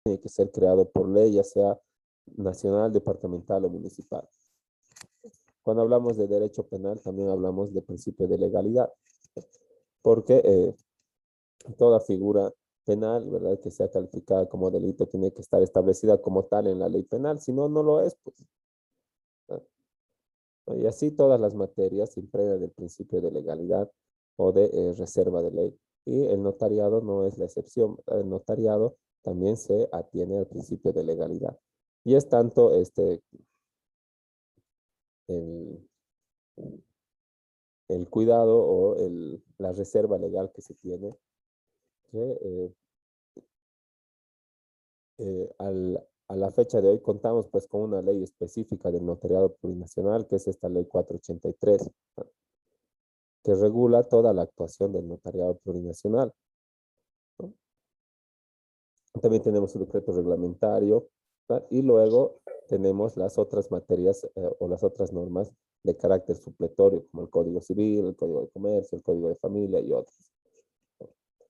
tiene que ser creado por ley, ya sea nacional, departamental o municipal. Cuando hablamos de derecho penal, también hablamos de principio de legalidad, porque toda figura penal, ¿verdad?, que sea calificada como delito, tiene que estar establecida como tal en la ley penal, si no, no lo es, pues. Y así todas las materias se impregnan del principio de legalidad o de reserva de ley. Y el notariado no es la excepción. El notariado también se atiene al principio de legalidad. Y es tanto el, el cuidado o la reserva legal que se tiene que a la fecha de hoy contamos pues con una ley específica del notariado plurinacional, que es esta ley 483, que regula toda la actuación del notariado plurinacional, ¿no? También tenemos el decreto reglamentario, ¿verdad? Y luego tenemos las otras materias o las otras normas de carácter supletorio, como el Código Civil, el Código de Comercio, el Código de Familia y otros.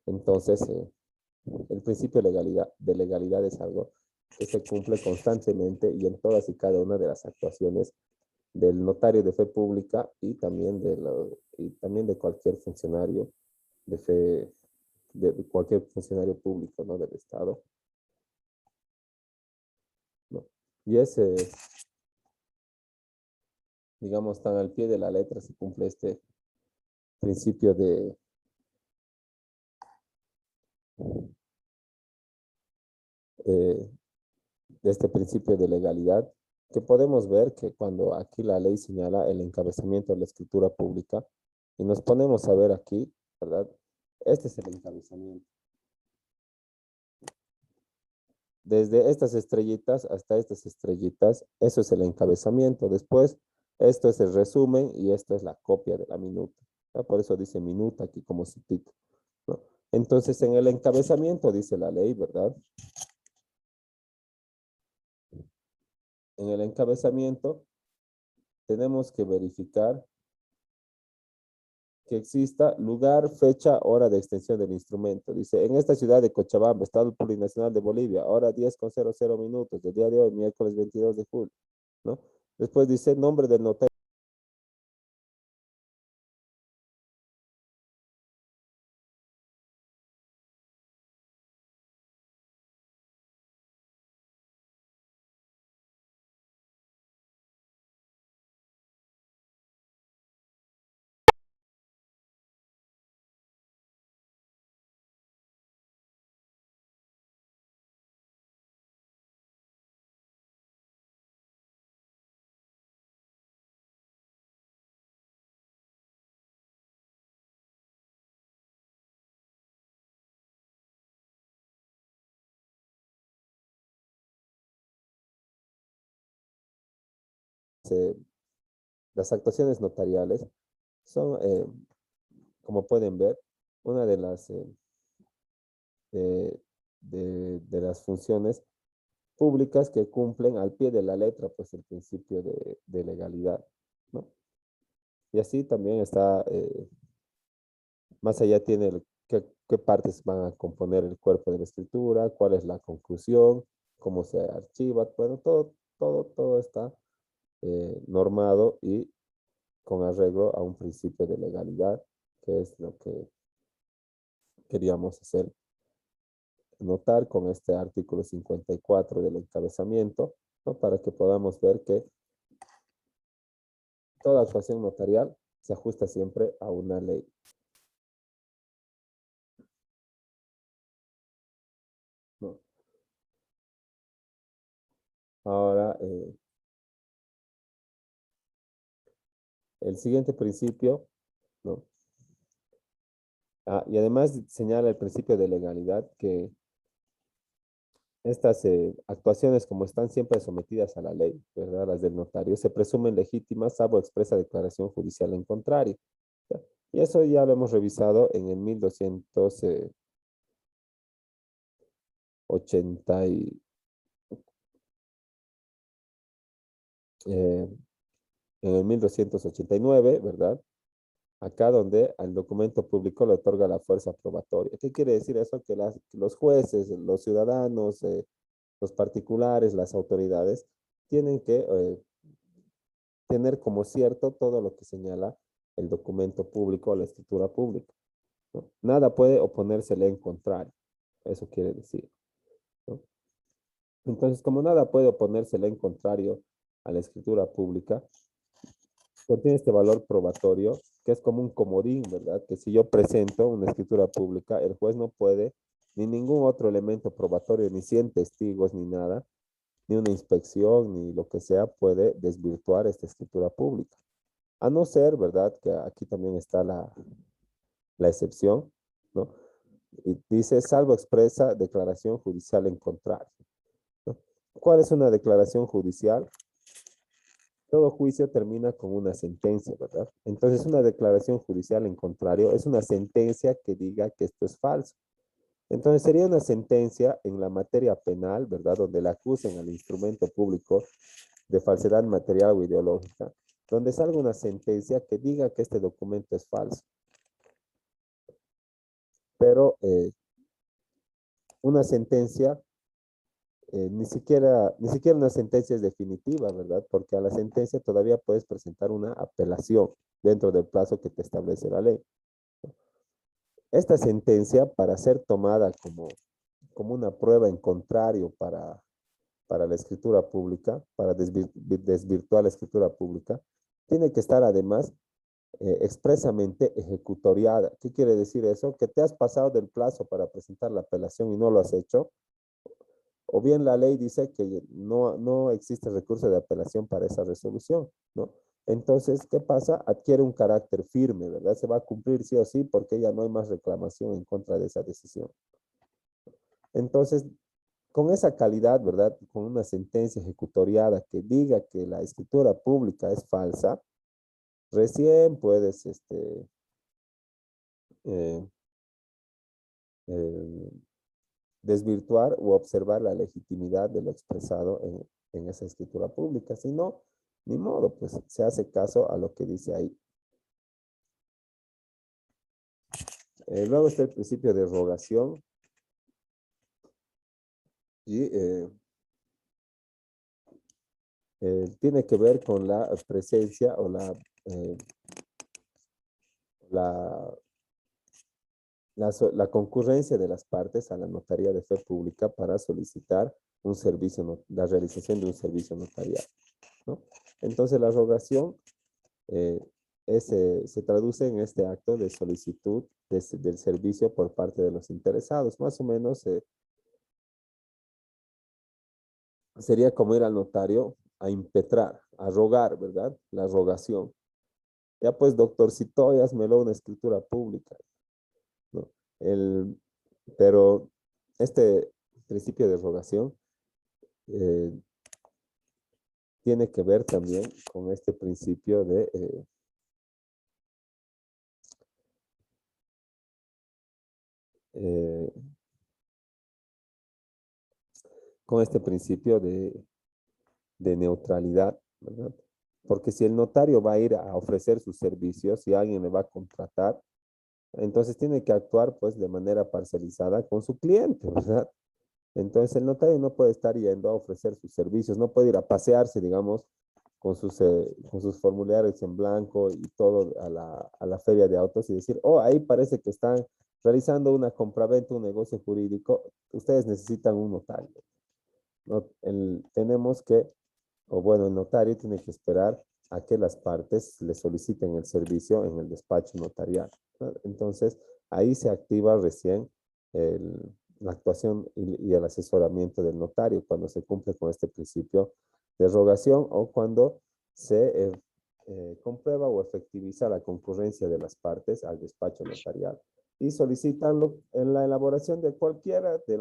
Entonces, el principio de legalidad es algo que se cumple constantemente y en todas y cada una de las actuaciones del notario de fe pública y también de cualquier funcionario de fe, de cualquier funcionario público, ¿no?, del Estado, ¿no? Y digamos, tan al pie de la letra se cumple este principio eh, de este principio de legalidad, que podemos ver que cuando aquí la ley señala el encabezamiento de la escritura pública, y nos ponemos a ver aquí, ¿verdad? Este es el encabezamiento. Desde estas estrellitas hasta estas estrellitas, eso es el encabezamiento. Después, esto es el resumen y esto es la copia de la minuta, ¿no? Por eso dice minuta aquí como subtítulo, ¿no? Entonces, en el encabezamiento dice la ley, ¿verdad? En el encabezamiento tenemos que verificar que exista lugar, fecha, hora de extensión del instrumento. Dice, en esta ciudad de Cochabamba, Estado Plurinacional de Bolivia, hora 10:00 del día de hoy, miércoles 22 de julio, ¿no? Después dice, nombre del notario. Las actuaciones notariales son, como pueden ver, una de las funciones públicas que cumplen al pie de la letra, pues el principio de legalidad, ¿no? Y así también está, más allá tiene qué partes van a componer el cuerpo de la escritura, cuál es la conclusión, cómo se archiva, bueno, todo está normado y con arreglo a un principio de legalidad, que es lo que queríamos hacer notar con este artículo 54 del encabezamiento, ¿no? Para que podamos ver que toda actuación notarial se ajusta siempre a una ley. ¿No? Ahora, el siguiente principio, ¿no? Y además señala el principio de legalidad que estas actuaciones, como están siempre sometidas a la ley, ¿verdad? Las del notario, se presumen legítimas salvo expresa declaración judicial en contrario. ¿Ya? Y eso ya lo hemos revisado en el 1280 eh, en el 1289, ¿verdad? Acá donde al documento público le otorga la fuerza probatoria. ¿Qué quiere decir eso? Que los jueces, los ciudadanos, Los particulares, las autoridades, tienen que tener como cierto todo lo que señala el documento público o la escritura pública, ¿no? Nada puede oponérsele en contrario. Eso quiere decir, ¿no? Entonces, como nada puede oponérsele en contrario a la escritura pública, contiene este valor probatorio, que es como un comodín, ¿verdad? Que si yo presento una escritura pública, el juez no puede, ni ningún otro elemento probatorio, ni 100 testigos, ni nada, ni una inspección, ni lo que sea, puede desvirtuar esta escritura pública. A no ser, ¿verdad? Que aquí también está la excepción, ¿no? Y dice, salvo expresa declaración judicial en contrario, ¿no? ¿Cuál es una declaración judicial? Todo juicio termina con una sentencia, ¿verdad? Entonces, una declaración judicial en contrario es una sentencia que diga que esto es falso. Entonces, sería una sentencia en la materia penal, ¿verdad? Donde le acusen al instrumento público de falsedad material o ideológica, donde salga una sentencia que diga que este documento es falso. Pero una sentencia, ni siquiera una sentencia es definitiva, ¿verdad? Porque a la sentencia todavía puedes presentar una apelación dentro del plazo que te establece la ley. Esta sentencia, para ser tomada como una prueba en contrario para la escritura pública, para desvirtuar la escritura pública, tiene que estar además expresamente ejecutoriada. ¿Qué quiere decir eso? Que te has pasado del plazo para presentar la apelación y no lo has hecho, o bien la ley dice que no existe recurso de apelación para esa resolución, ¿no? Entonces, ¿qué pasa? Adquiere un carácter firme, ¿verdad? Se va a cumplir sí o sí porque ya no hay más reclamación en contra de esa decisión. Entonces, con esa calidad, ¿verdad? Con una sentencia ejecutoriada que diga que la escritura pública es falsa, recién puedes eh, eh, desvirtuar u observar la legitimidad de lo expresado en esa escritura pública. Si no, ni modo, pues se hace caso a lo que dice ahí. Luego está el principio de rogación y tiene que ver con la presencia o la, la concurrencia de las partes a la notaría de fe pública para solicitar un servicio, la realización de un servicio notarial, ¿no? Entonces la rogación eh, se traduce en este acto de solicitud del servicio por parte de los interesados. Más o menos sería como ir al notario a impetrar, a rogar, ¿verdad? La rogación. Ya pues, doctorcito, hazmelo una escritura pública, ¿no? El, pero este principio de rogación eh, tiene que ver también con este principio eh, con este principio de neutralidad, ¿verdad? Porque si el notario va a ir a ofrecer sus servicios y alguien le va a contratar, entonces tiene que actuar pues de manera parcializada con su cliente, ¿verdad? Entonces el notario no puede estar yendo a ofrecer sus servicios, no puede ir a pasearse, digamos, con sus formularios en blanco y todo a la feria de autos y decir, oh, ahí parece que están realizando una compraventa, un negocio jurídico, ustedes necesitan un notario. No, tenemos que, o bueno, el notario tiene que esperar a que las partes le soliciten el servicio en el despacho notarial, ¿no? Entonces, ahí se activa recién la actuación y el asesoramiento del notario cuando se cumple con este principio de rogación o cuando se comprueba o efectiviza la concurrencia de las partes al despacho notarial y solicitan en la elaboración de cualquiera de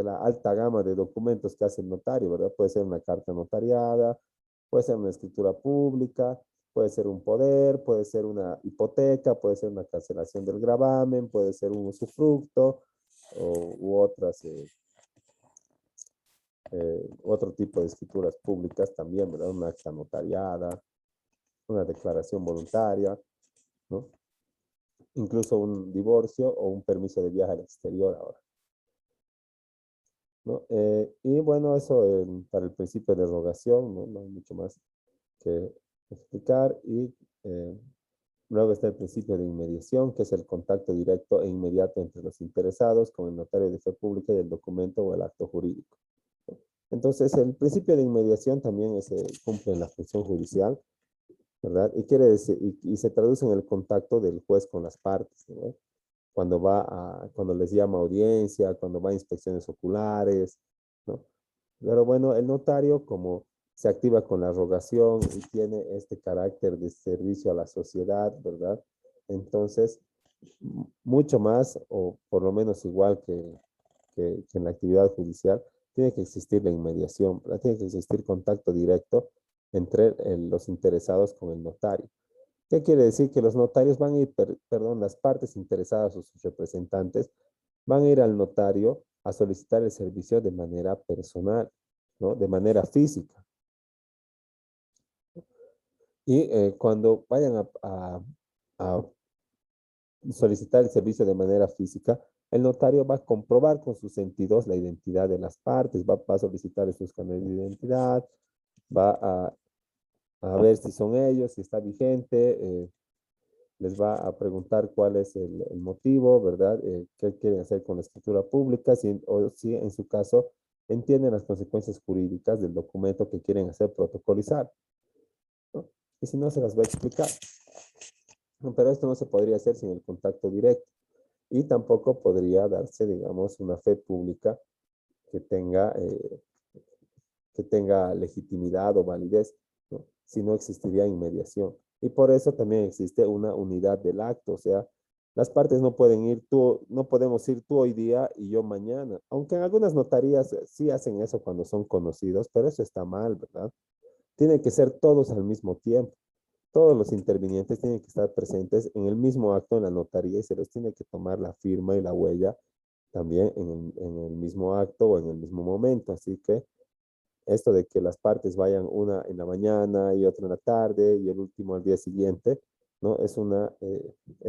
la alta gama de documentos que hace el notario, ¿verdad? Puede ser una carta notariada, puede ser una escritura pública, puede ser un poder, puede ser una hipoteca, puede ser una cancelación del gravamen, puede ser un usufructo u otras, otro tipo de escrituras públicas también, ¿verdad? Una acta notariada, una declaración voluntaria, ¿no? Incluso un divorcio o un permiso de viaje al exterior ahora. ¿no? Y bueno, eso para el principio de rogación, ¿no? No hay mucho más que explicar. Y luego está el principio de inmediación, que es el contacto directo e inmediato entre los interesados con el notario de fe pública y el documento o el acto jurídico. Entonces, el principio de inmediación también cumple en la función judicial, ¿verdad? Y quiere decir, y se traduce en el contacto del juez con las partes, ¿no? Cuando les llama a audiencia, cuando va a inspecciones oculares, ¿no? Pero bueno, el notario, como se activa con la rogación y tiene este carácter de servicio a la sociedad, ¿verdad? Entonces, mucho más, o por lo menos igual que en la actividad judicial, tiene que existir la inmediación, ¿verdad? Tiene que existir contacto directo entre los interesados con el notario. ¿Qué quiere decir? Que los notarios van a ir, perdón, las partes interesadas o sus representantes van a ir al notario a solicitar el servicio de manera personal, ¿no? De manera física. Y cuando vayan a solicitar el servicio de manera física, el notario va a comprobar con sus sentidos la identidad de las partes, va a solicitar sus carnet de identidad, va a ver si son ellos, si está vigente, les va a preguntar cuál es el motivo, ¿verdad? ¿Qué quieren hacer con la escritura pública? O si en su caso entienden las consecuencias jurídicas del documento que quieren hacer protocolizar, ¿no? Y si no, se las va a explicar. No, pero esto no se podría hacer sin el contacto directo. Y tampoco podría darse, digamos, una fe pública que tenga legitimidad o validez, ¿no? Si no existiría inmediación. Y por eso también existe una unidad del acto, o sea, las partes no pueden ir no podemos ir tú hoy día y yo mañana, aunque en algunas notarías sí hacen eso cuando son conocidos, pero eso está mal, ¿verdad? Tienen que ser todos al mismo tiempo. Todos los intervinientes tienen que estar presentes en el mismo acto en la notaría y se les tiene que tomar la firma y la huella también en el mismo acto o en el mismo momento. Así que esto de que las partes vayan una en la mañana y otra en la tarde y el último al día siguiente, ¿no? Es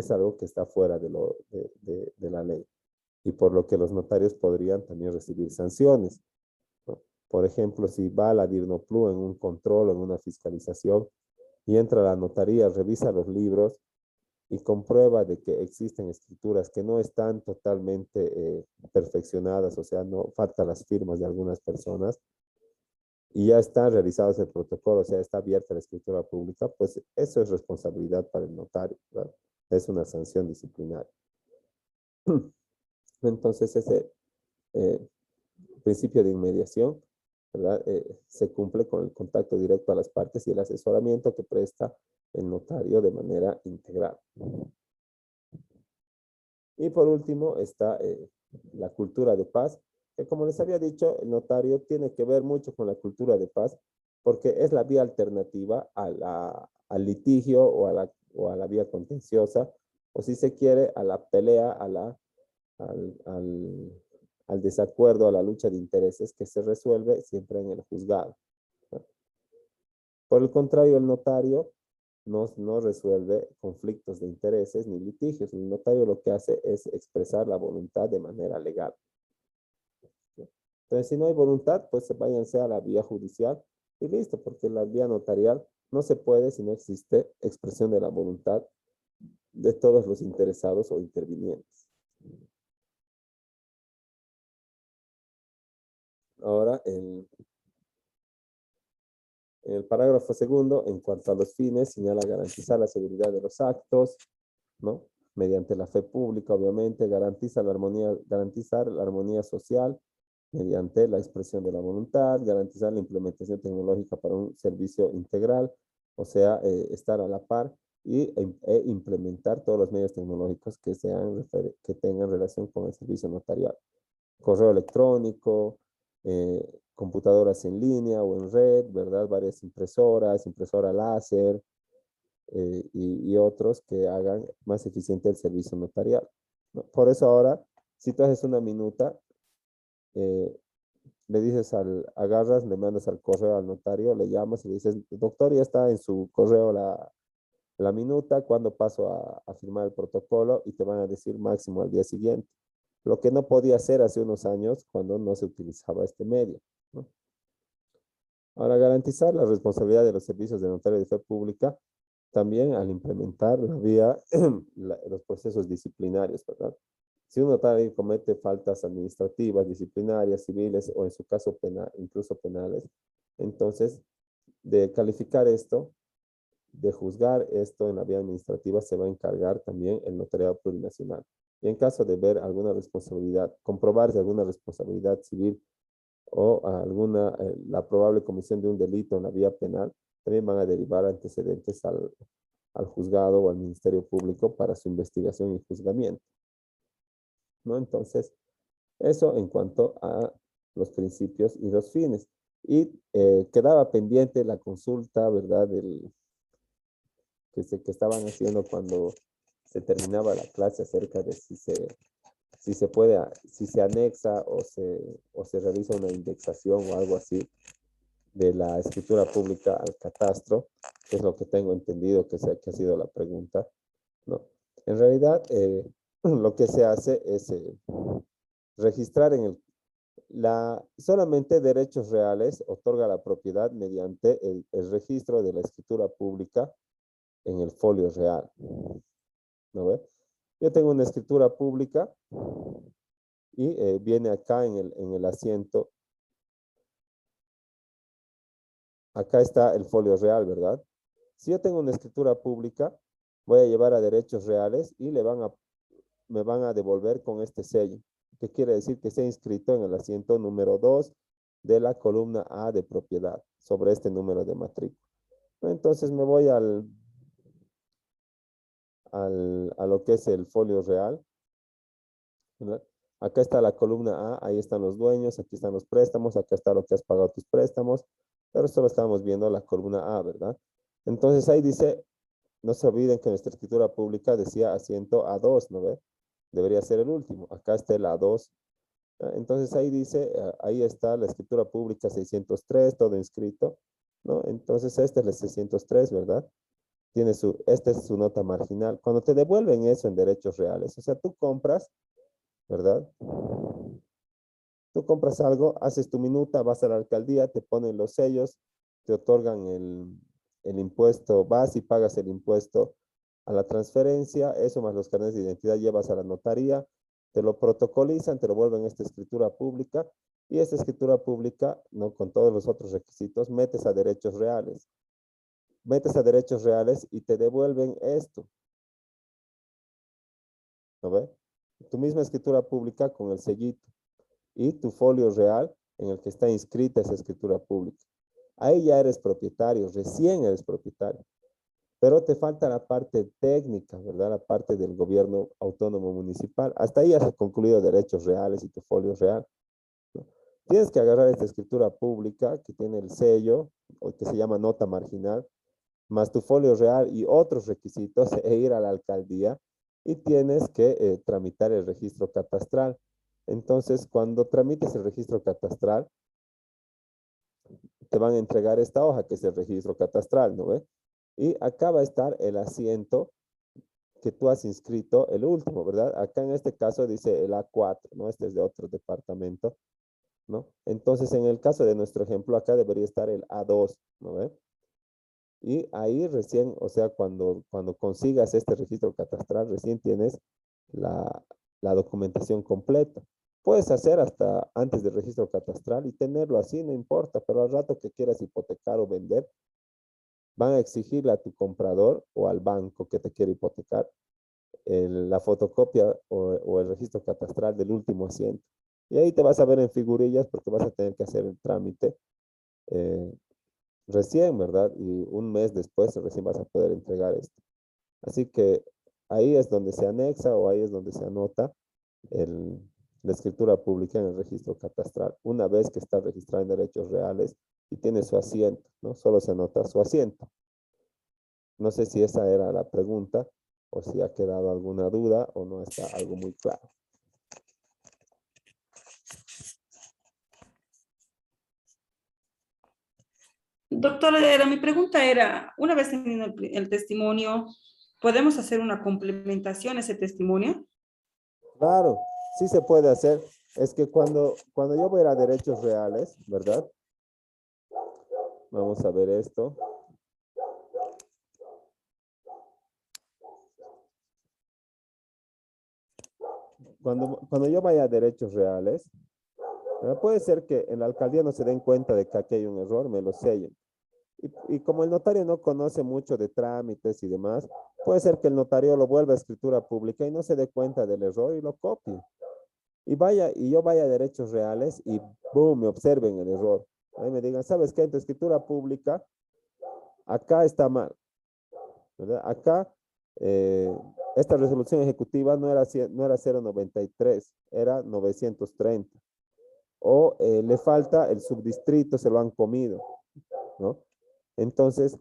algo que está fuera de la ley y por lo que los notarios podrían también recibir sanciones, ¿no? Por ejemplo, si va a la DIRNOPLU en un control o en una fiscalización y entra a la notaría, revisa los libros y comprueba de que existen escrituras que no están totalmente perfeccionadas, o sea, no faltan las firmas de algunas personas, y ya está realizado ese protocolo, o sea, está abierta la escritura pública, pues eso es responsabilidad para el notario, ¿verdad? Es una sanción disciplinaria. Entonces, ese eh, principio de inmediación, ¿verdad? Se cumple con el contacto directo a las partes y el asesoramiento que presta el notario de manera integral. Y por último está la cultura de paz, que como les había dicho, el notario tiene que ver mucho con la cultura de paz, porque es la vía alternativa al litigio o a la vía contenciosa, o si se quiere, a la pelea, al, al, al desacuerdo, a la lucha de intereses que se resuelve siempre en el juzgado, ¿no? Por el contrario, el notario no resuelve conflictos de intereses ni litigios. El notario lo que hace es expresar la voluntad de manera legal. Entonces, si no hay voluntad, pues váyanse a la vía judicial y listo, porque la vía notarial no se puede si no existe expresión de la voluntad de todos los interesados o intervinientes. Ahora, en el parágrafo segundo, en cuanto a los fines, señala garantizar la seguridad de los actos, ¿no? Mediante la fe pública, obviamente, garantizar la armonía social mediante la expresión de la voluntad, garantizar la implementación tecnológica para un servicio integral, o sea, estar a la par e implementar todos los medios tecnológicos que tengan relación con el servicio notarial. Correo electrónico, computadoras en línea o en red, ¿verdad? Varias impresoras, impresora láser, y otros que hagan más eficiente el servicio notarial, ¿no? Por eso ahora, si tú haces una minuta, eh, le dices agarras, le mandas al correo al notario, le llamas y le dices, doctor, ya está en su correo la minuta, cuando paso a firmar el protocolo, y te van a decir máximo al día siguiente. lo que no podía hacer hace unos años cuando no se utilizaba este medio, ¿no? Ahora, garantizar la responsabilidad de los servicios de notario de fe pública, también al implementar la vía, los procesos disciplinarios, ¿verdad? Si un notario comete faltas administrativas, disciplinarias, civiles o en su caso penal, incluso penales, entonces de calificar esto, de juzgar esto en la vía administrativa, se va a encargar también el notariado plurinacional. Y en caso de ver alguna responsabilidad, comprobarse alguna responsabilidad civil o alguna, la probable comisión de un delito en la vía penal, también van a derivar antecedentes al juzgado o al Ministerio Público para su investigación y juzgamiento, ¿no? Entonces, eso en cuanto a los principios y los fines. Y quedaba pendiente la consulta, ¿verdad? Que estaban haciendo cuando se terminaba la clase acerca de si se puede, si se anexa o se realiza una indexación o algo así de la escritura pública al catastro, que es lo que tengo entendido que ha sido la pregunta, ¿no? En realidad, lo que se hace es registrar en solamente derechos reales otorga la propiedad mediante el registro de la escritura pública en el folio real, ¿no ve? Yo tengo una escritura pública y viene acá en el asiento. Acá está el folio real, ¿verdad? Si yo tengo una escritura pública, voy a llevar a derechos reales y me van a devolver con este sello, que quiere decir que se ha inscrito en el asiento número 2 de la columna A de propiedad, sobre este número de matrícula. Entonces me voy a lo que es el folio real, ¿verdad? Acá está la columna A, ahí están los dueños, aquí están los préstamos, acá está lo que has pagado tus préstamos, pero solo estamos viendo la columna A, ¿verdad? Entonces ahí dice, no se olviden que nuestra escritura pública decía asiento A2, ¿no ve? Debería ser el último, acá está el A2. Entonces ahí dice, ahí está la escritura pública 603, todo inscrito, ¿no? Entonces este es el 603, ¿verdad? Esta es su nota marginal. Cuando te devuelven eso en derechos reales, o sea, tú compras, ¿verdad? Tú compras algo, haces tu minuta, vas a la alcaldía, te ponen los sellos, te otorgan el impuesto, vas y pagas el impuesto a la transferencia, eso más los carnets de identidad llevas a la notaría, te lo protocolizan, te lo vuelven esta escritura pública y esta escritura pública, no con todos los otros requisitos, metes a derechos reales. Metes a derechos reales y te devuelven esto. ¿No ve? Tu misma escritura pública con el sellito y tu folio real en el que está inscrita esa escritura pública. Ahí ya eres propietario, recién eres propietario. Pero te falta la parte técnica, ¿verdad? La parte del gobierno autónomo municipal. Hasta ahí has concluido derechos reales y tu folio real, ¿no? Tienes que agarrar esta escritura pública que tiene el sello, o que se llama nota marginal, más tu folio real y otros requisitos e ir a la alcaldía y tienes que tramitar el registro catastral. Entonces, cuando tramites el registro catastral, te van a entregar esta hoja que es el registro catastral, ¿no ve? Y acá va a estar el asiento que tú has inscrito, el último, ¿verdad? Acá en este caso dice el A4, ¿no? Este es de otro departamento, ¿no? Entonces, en el caso de nuestro ejemplo, acá debería estar el A2, ¿no ve? Y ahí recién, o sea, cuando consigas este registro catastral, recién tienes la documentación completa. Puedes hacer hasta antes del registro catastral y tenerlo así, no importa, pero al rato que quieras hipotecar o vender, van a exigirle a tu comprador o al banco que te quiere hipotecar la fotocopia o el registro catastral del último asiento. Y ahí te vas a ver en figurillas porque vas a tener que hacer el trámite recién, ¿verdad? Y un mes después recién vas a poder entregar esto. Así que ahí es donde se anexa o ahí es donde se anota la escritura pública en el registro catastral. Una vez que está registrado en derechos reales y tiene su asiento, ¿no? Solo se anota su asiento. No sé si esa era la pregunta o si ha quedado alguna duda o no está algo muy claro. Doctora, mi pregunta era, una vez teniendo el testimonio, ¿podemos hacer una complementación a ese testimonio? Claro, sí se puede hacer. Es que cuando yo voy a ir a derechos reales, ¿verdad? Vamos a ver esto. Cuando yo vaya a derechos reales, puede ser que en la alcaldía no se den cuenta de que aquí hay un error, me lo sellen. Y como el notario no conoce mucho de trámites y demás, puede ser que el notario lo vuelva a escritura pública y no se dé cuenta del error y lo copie. Y yo vaya a derechos reales y boom, me observen el error. Ahí me digan, ¿sabes qué? En tu escritura pública, acá está mal, ¿verdad? Acá, esta resolución ejecutiva no era 093, era 930. O le falta el subdistrito, se lo han comido, ¿no? Entonces,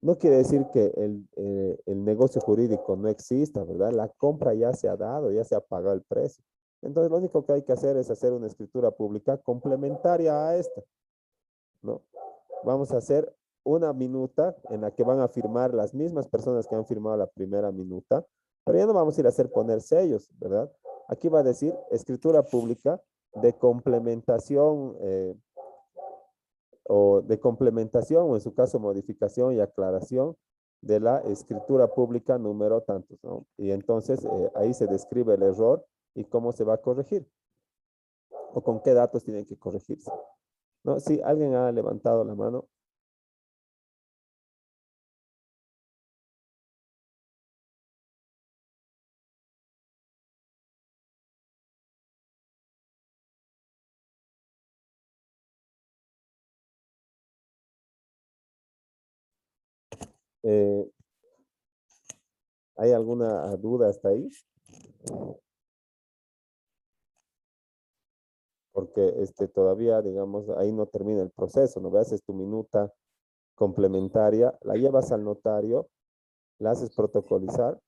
no quiere decir que el negocio jurídico no exista, ¿verdad? La compra ya se ha dado, ya se ha pagado el precio. Entonces, lo único que hay que hacer es hacer una escritura pública complementaria a esta, ¿no? Vamos a hacer una minuta en la que van a firmar las mismas personas que han firmado la primera minuta, pero ya no vamos a ir a hacer poner sellos, ¿verdad? Aquí va a decir escritura pública de complementación o en su caso modificación y aclaración de la escritura pública número tantos, ¿no? Y entonces ahí se describe el error y cómo se va a corregir o con qué datos tienen que corregirse, ¿no? Si alguien ha levantado la mano. Eh, ¿Hay alguna duda hasta ahí? Porque todavía, digamos, ahí no termina el proceso, ¿no? Haces tu minuta complementaria, la llevas al notario, la haces protocolizar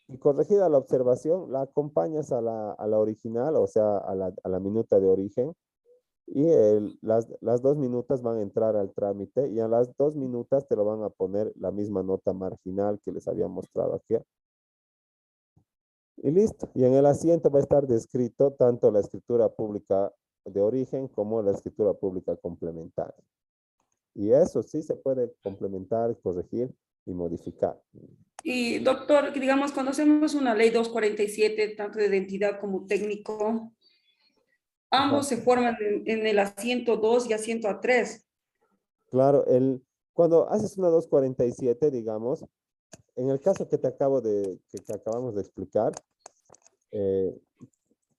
y corregida la observación, la acompañas a la original, o sea, a la minuta de origen, y las 2 minutas van a entrar al trámite y a las 2 minutas te lo van a poner la misma nota marginal que les había mostrado aquí. Y listo. Y en el asiento va a estar descrito tanto la escritura pública de origen como la escritura pública complementaria. Y eso sí se puede complementar, corregir y modificar. Y doctor, que digamos, cuando hacemos una ley 247, tanto de identidad como técnico, Ajá. ambos se forman en el asiento 2 y asiento A3. Claro, cuando haces una 247, digamos, en el caso que que acabamos de explicar, eh,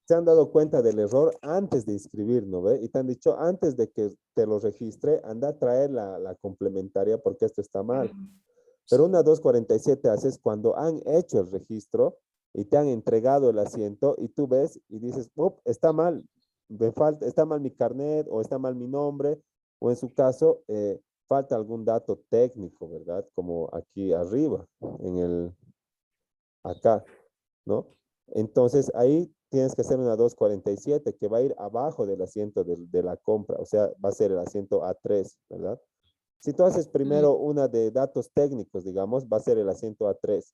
se han dado cuenta del error antes de inscribir, ¿no ve? Y te han dicho, antes de que te lo registre, anda a traer la complementaria porque esto está mal. Pero una 247 haces cuando han hecho el registro y te han entregado el asiento y tú ves y dices, oh, está mal, está mal mi carnet o está mal mi nombre o en su caso falta algún dato técnico, ¿verdad? Como aquí arriba, acá, ¿no? Entonces ahí tienes que hacer una 247 que va a ir abajo del asiento de la compra, o sea, va a ser el asiento A3, ¿verdad? Si tú haces primero una de datos técnicos, digamos, va a ser el asiento A3.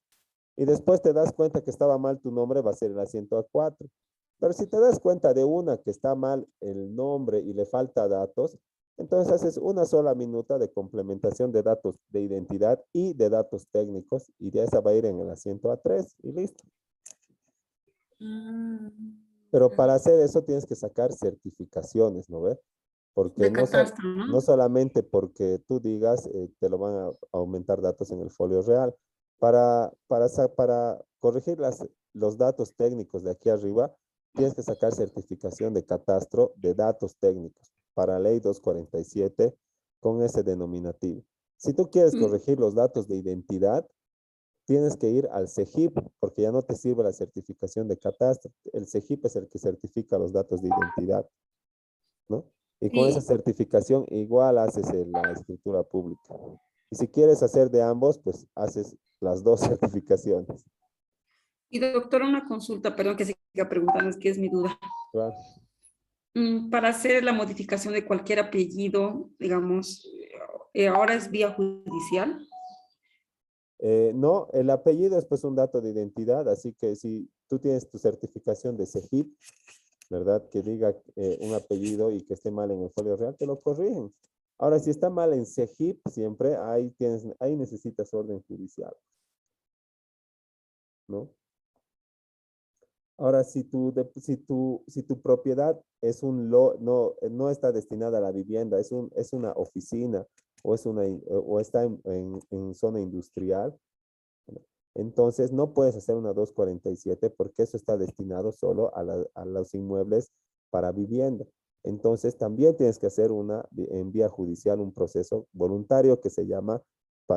Y después te das cuenta que estaba mal tu nombre, va a ser el asiento A4. Pero si te das cuenta de una que está mal el nombre y le falta datos, entonces haces una sola minuta de complementación de datos de identidad y de datos técnicos y de esa va a ir en el asiento A3 y listo. Pero para hacer eso tienes que sacar certificaciones, ¿no ves? Porque De catastro, no ¿no? solamente porque tú digas, te lo van a aumentar datos en el folio real. Para corregir los datos técnicos de aquí arriba, tienes que sacar certificación de catastro de datos técnicos para ley 247 con ese denominativo. Si tú quieres Mm. corregir los datos de identidad, tienes que ir al CEGIP, porque ya no te sirve la certificación de catastro. El CEGIP es el que certifica los datos de identidad, ¿no? Y con esa Y, certificación igual haces la escritura pública. Y si quieres hacer de ambos, pues haces las dos certificaciones. y doctor, una consulta, perdón que siga preguntando, es que es mi duda. Claro. Para hacer la modificación de cualquier apellido, digamos, ahora es vía judicial. No, el apellido es pues un dato de identidad, así que si tú tienes tu certificación de CEGIP, ¿verdad? Que diga un apellido y que esté mal en el folio real, te lo corrigen. Ahora, si está mal en CEGIP, siempre ahí necesitas orden judicial, ¿no? Ahora, si tu propiedad es no está destinada a la vivienda, es una oficina o está en zona industrial, entonces no puedes hacer una 247 porque eso está destinado solo a los inmuebles para vivienda. Entonces también tienes que hacer en vía judicial un proceso voluntario que se llama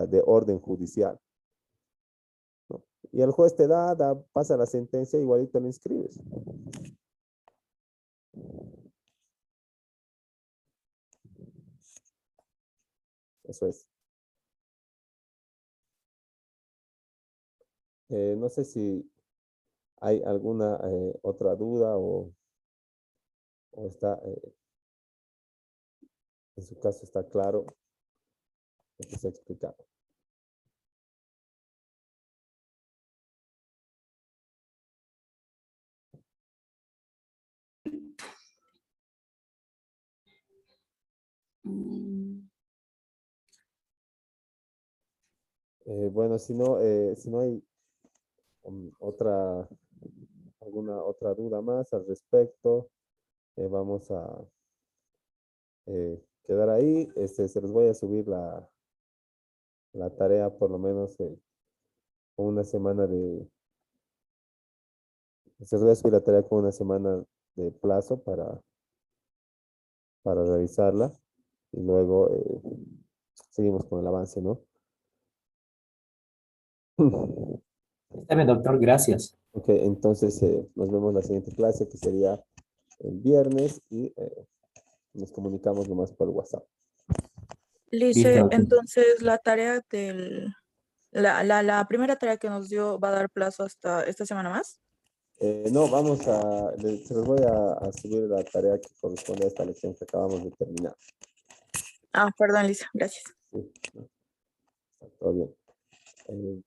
de orden judicial, ¿no? Y el juez te pasa la sentencia, igualito lo inscribes. Eso es. No sé si hay alguna otra duda o está, en su caso está claro lo que se ha explicado. Mm, Bueno, si no hay alguna otra duda más al respecto, vamos a quedar ahí. Se los voy a subir la tarea por lo menos con una semana se les voy a subir la tarea con una semana de plazo para realizarla y luego seguimos con el avance, ¿no? Está bien, doctor, gracias. Ok, entonces nos vemos la siguiente clase que sería el viernes y nos comunicamos nomás por WhatsApp. Listo, Lice, doctor. entonces la tarea la primera tarea que nos dio va a dar plazo hasta esta semana más. No, se los voy a subir la tarea que corresponde a esta lección que acabamos de terminar. Ah, perdón, Lice, gracias. Sí, no, está todo bien.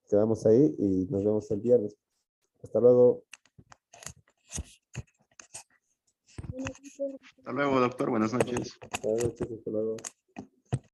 Quedamos ahí y nos vemos el viernes. Hasta luego. Hasta luego, doctor. Buenas noches. Buenas noches, hasta luego.